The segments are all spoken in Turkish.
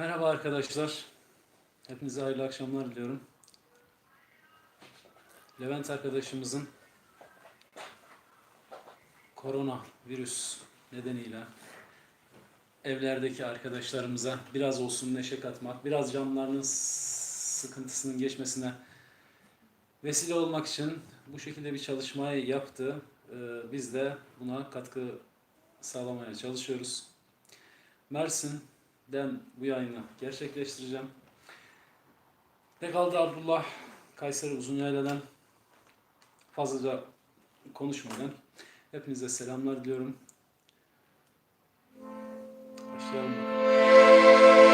Merhaba arkadaşlar. Hepinize hayırlı akşamlar diliyorum. Levent arkadaşımızın korona virüs nedeniyle evlerdeki arkadaşlarımıza biraz olsun neşe katmak, biraz canlarının sıkıntısının geçmesine vesile olmak için bu şekilde bir çalışmayı yaptı. Biz de buna katkı sağlamaya çalışıyoruz. Mersin'den bu yayını gerçekleştireceğim. Pekaldı Abdullah, Kayseri Uzunyayladan fazlaca konuşmadan hepinize selamlar diliyorum. Başlayalım bakalım.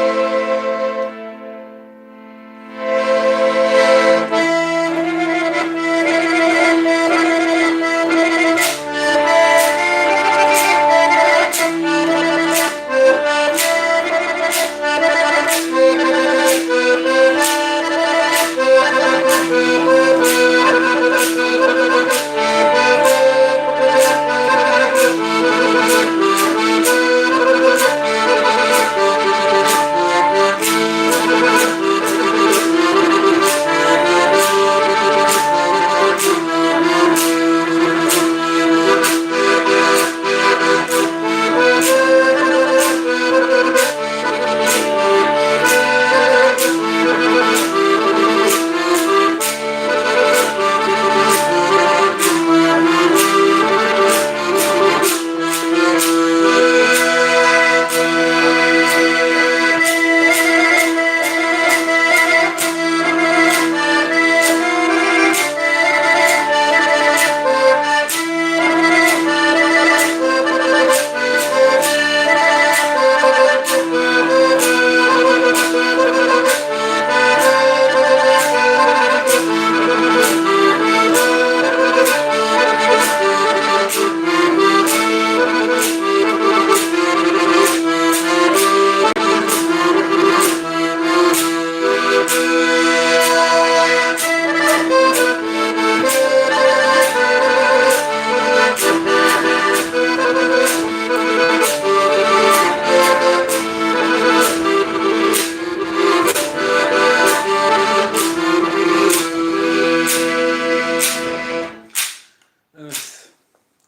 Evet,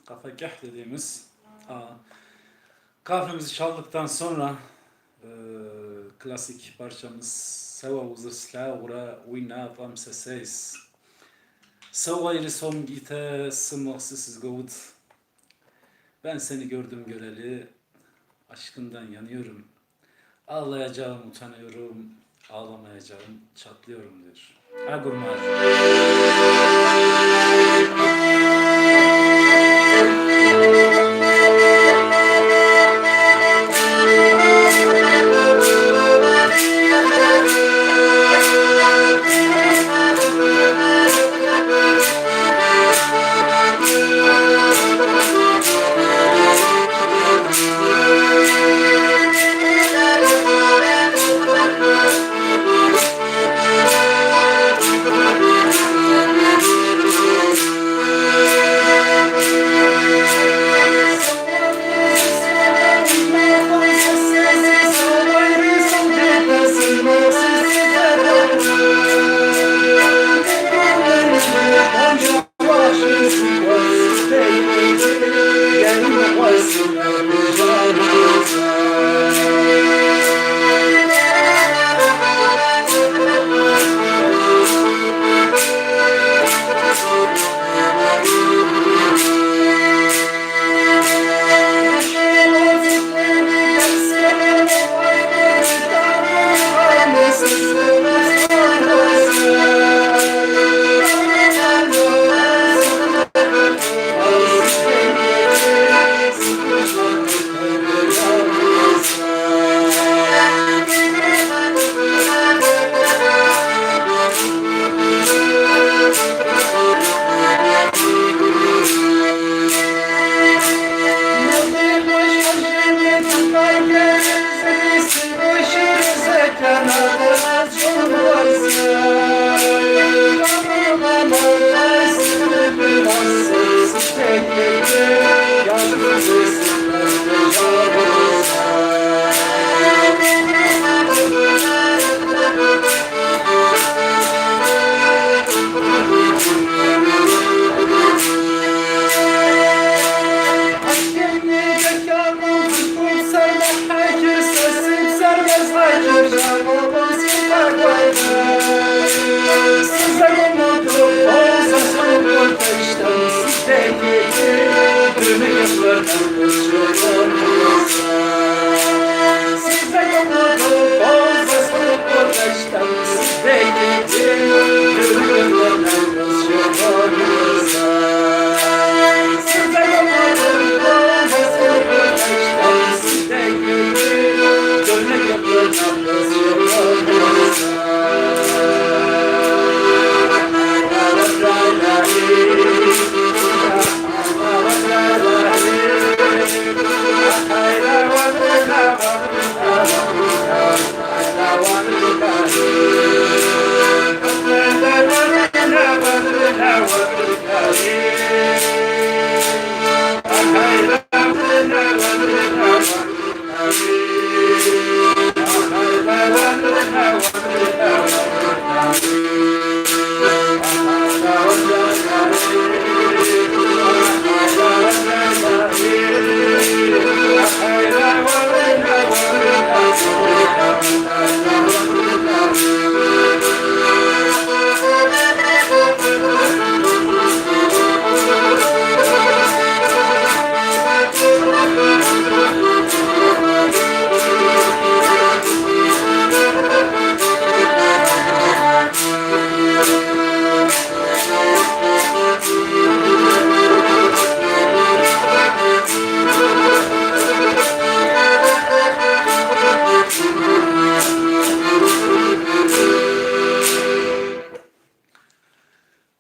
kafagah dediğimiz kahvemizi çaldıktan sonra klasik parçamız Seva uzaslavra uyna vamsa seis Seva ile son gite sımıksız gavut. Ben seni gördüm göreli, aşkından yanıyorum. Ağlayacağım, utanıyorum, ağlamayacağım, çatlıyorum diyor. Agurmaz.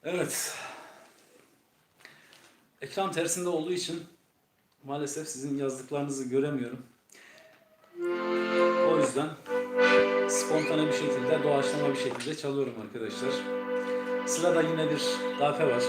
Evet. Ekran tersinde olduğu için maalesef sizin yazdıklarınızı göremiyorum. O yüzden spontane bir şekilde, doğaçlama bir şekilde çalıyorum arkadaşlar. Sırada yine bir dafe var.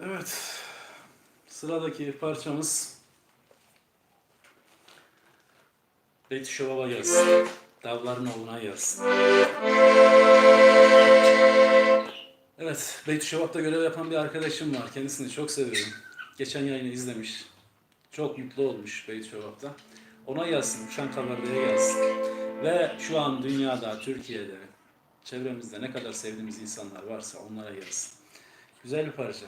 Evet, sıradaki parçamız Beyt-i Şevab'a gelsin. Dağların oğluna gelsin. Evet, Beyt-i Şevab'da görev yapan bir arkadaşım var. Kendisini çok seviyorum. Geçen yayını izlemiş. Çok mutlu olmuş Beyt-i Şevab'da. Ona gelsin, Uçan Kabarde'ye gelsin. Ve şu an dünyada, Türkiye'de, çevremizde ne kadar sevdiğimiz insanlar varsa onlara gelsin. Güzel bir parça.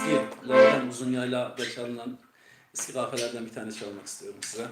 eski Levren Uzun Yayla'da çalınan eski kafelerden bir tane çalmak istiyorum size.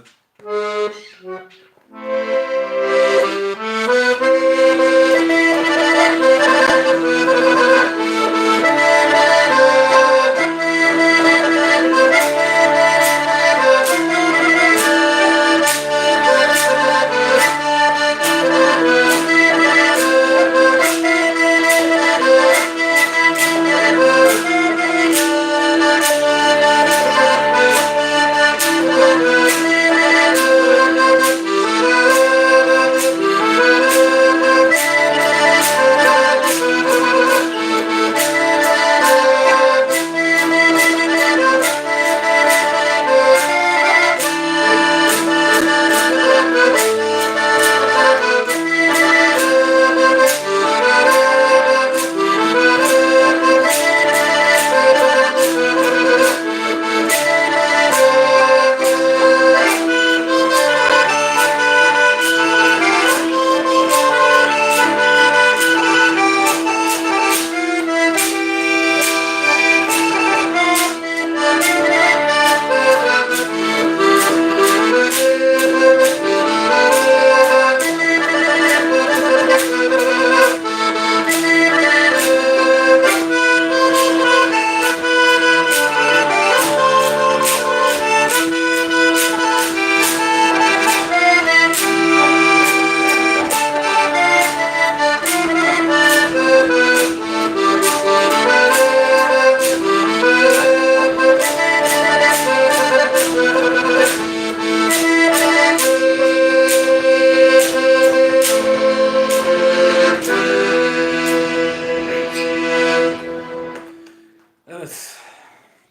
Evet,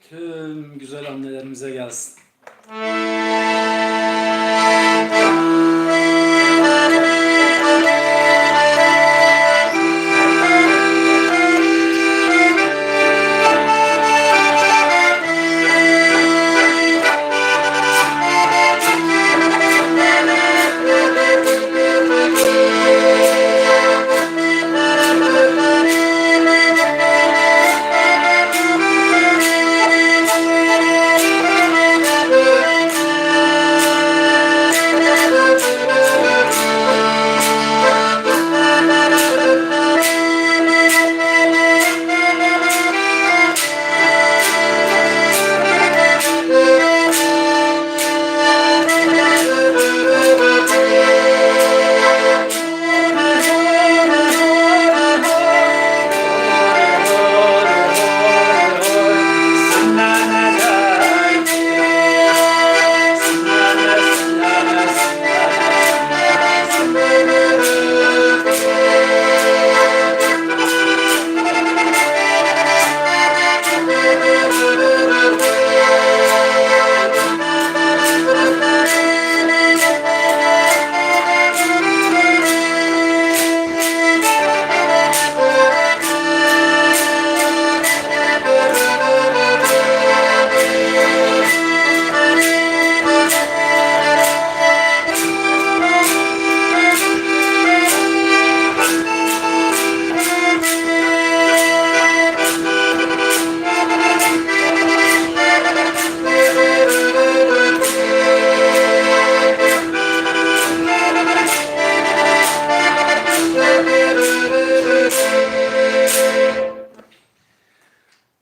tüm güzel annelerimize gelsin.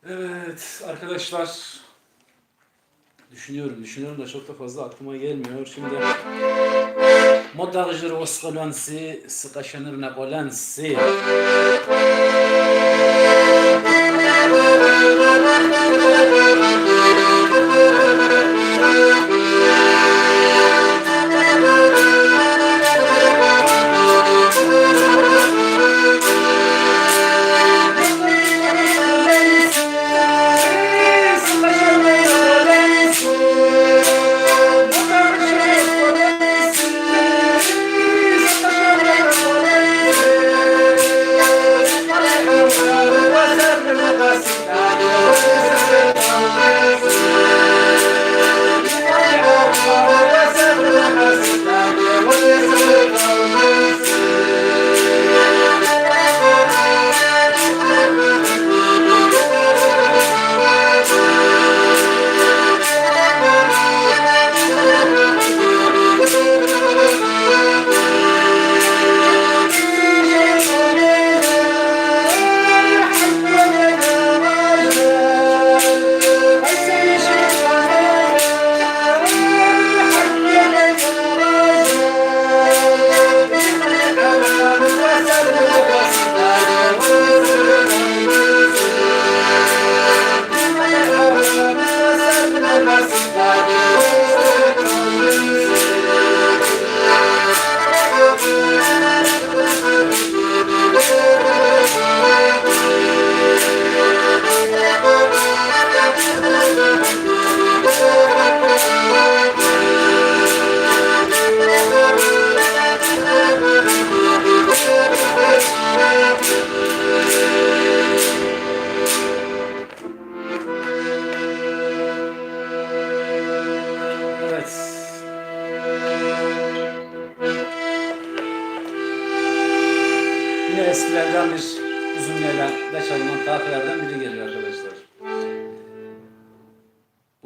Evet arkadaşlar, düşünüyorum da çok da fazla aklıma gelmiyor. Şimdi Modagjır Oskolansi, Sıkaşanır Nakolansi.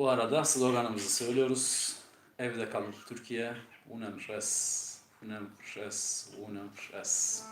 Bu arada sloganımızı söylüyoruz. Evde kalın Türkiye. Unem res, unem res, unem res.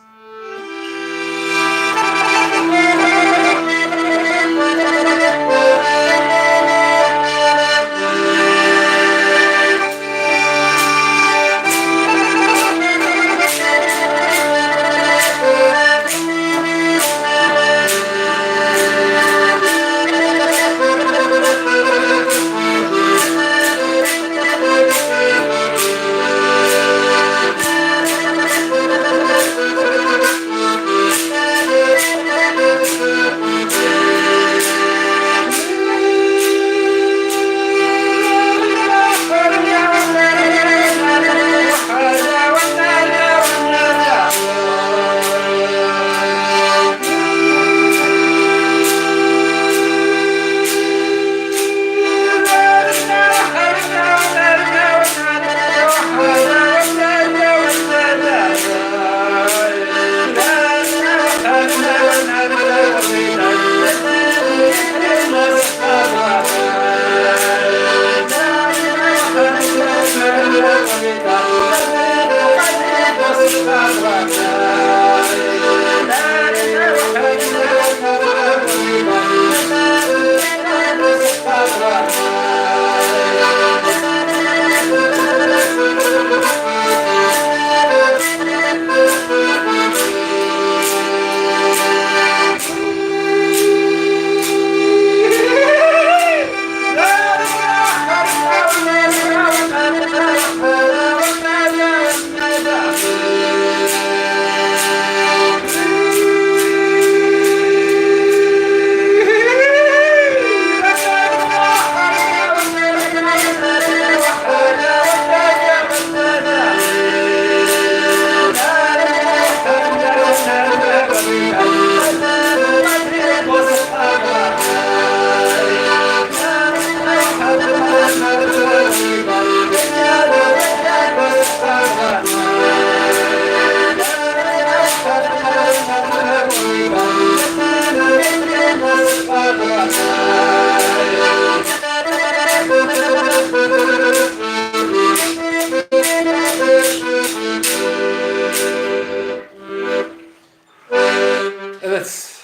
Evet,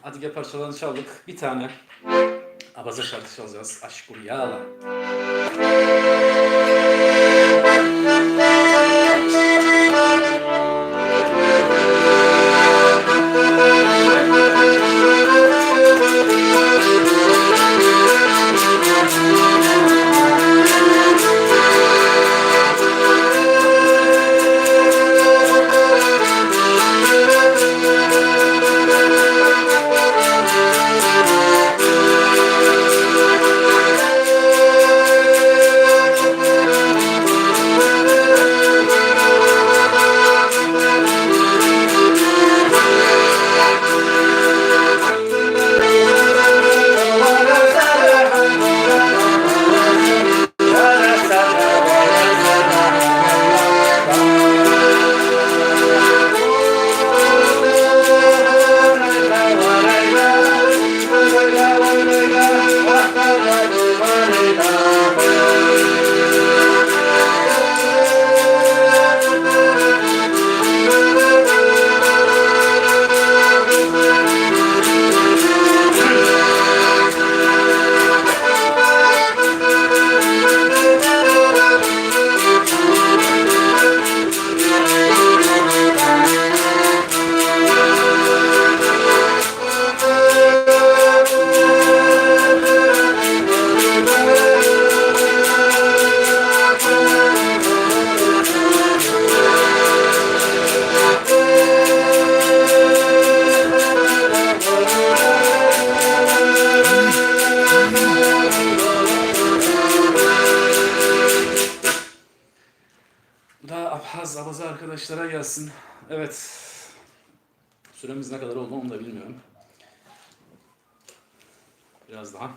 Adige parçalarını çaldık. Bir tane Abaza şarkı çalacağız. Aşk Rüyala. Bu da Abhaz, Abaza arkadaşlara gelsin. Evet. Süremiz ne kadar oldu onu da bilmiyorum. Biraz daha.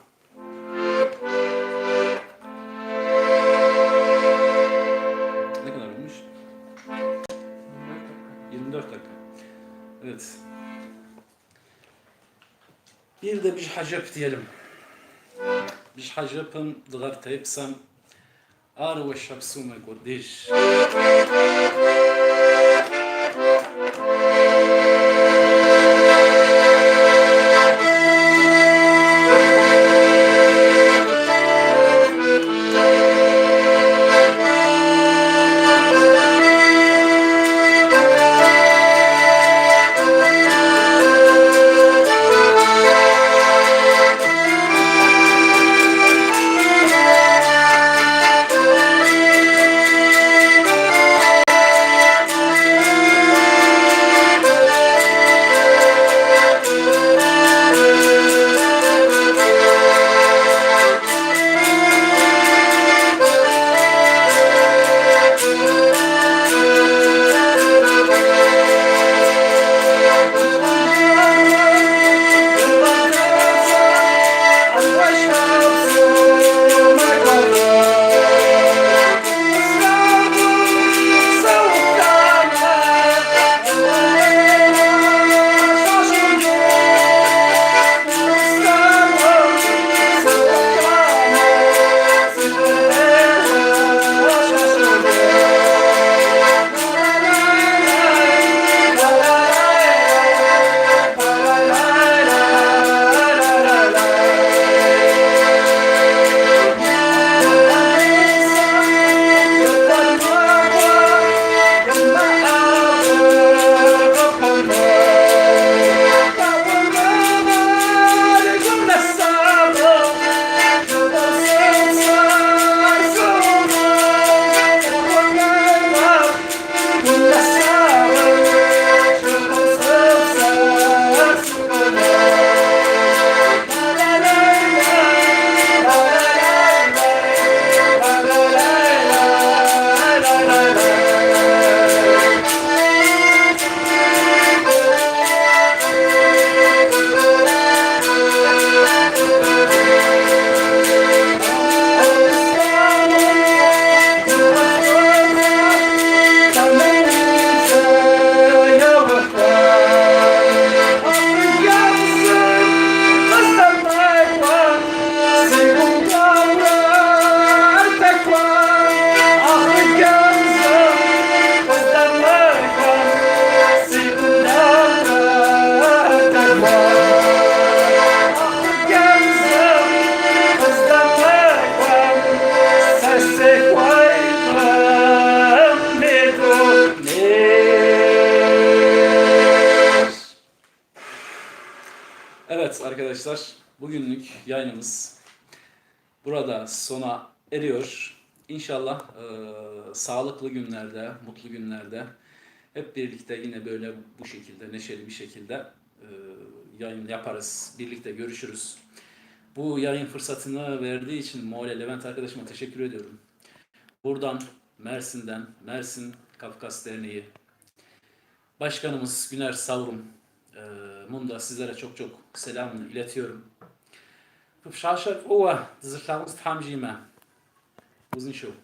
Ne kadar olmuş? 24 dakika. Evet. Bir de bir hacep diyelim. مش حاجبهم ضغط يبسم أروى الشبسومة قديش Evet arkadaşlar, bugünlük yayınımız burada sona eriyor. İnşallah sağlıklı günlerde, mutlu günlerde hep birlikte yine böyle bu şekilde, neşeli bir şekilde yayın yaparız. Birlikte görüşürüz. Bu yayın fırsatını verdiği için Moğole Levent arkadaşıma teşekkür ediyorum. Buradan Mersin'den, Mersin Kafkas Derneği Başkanımız Güner Savrum Munda sizlere çok çok selamını iletiyorum. Şaşır ova zırhlarımız tam jime. Uzun show.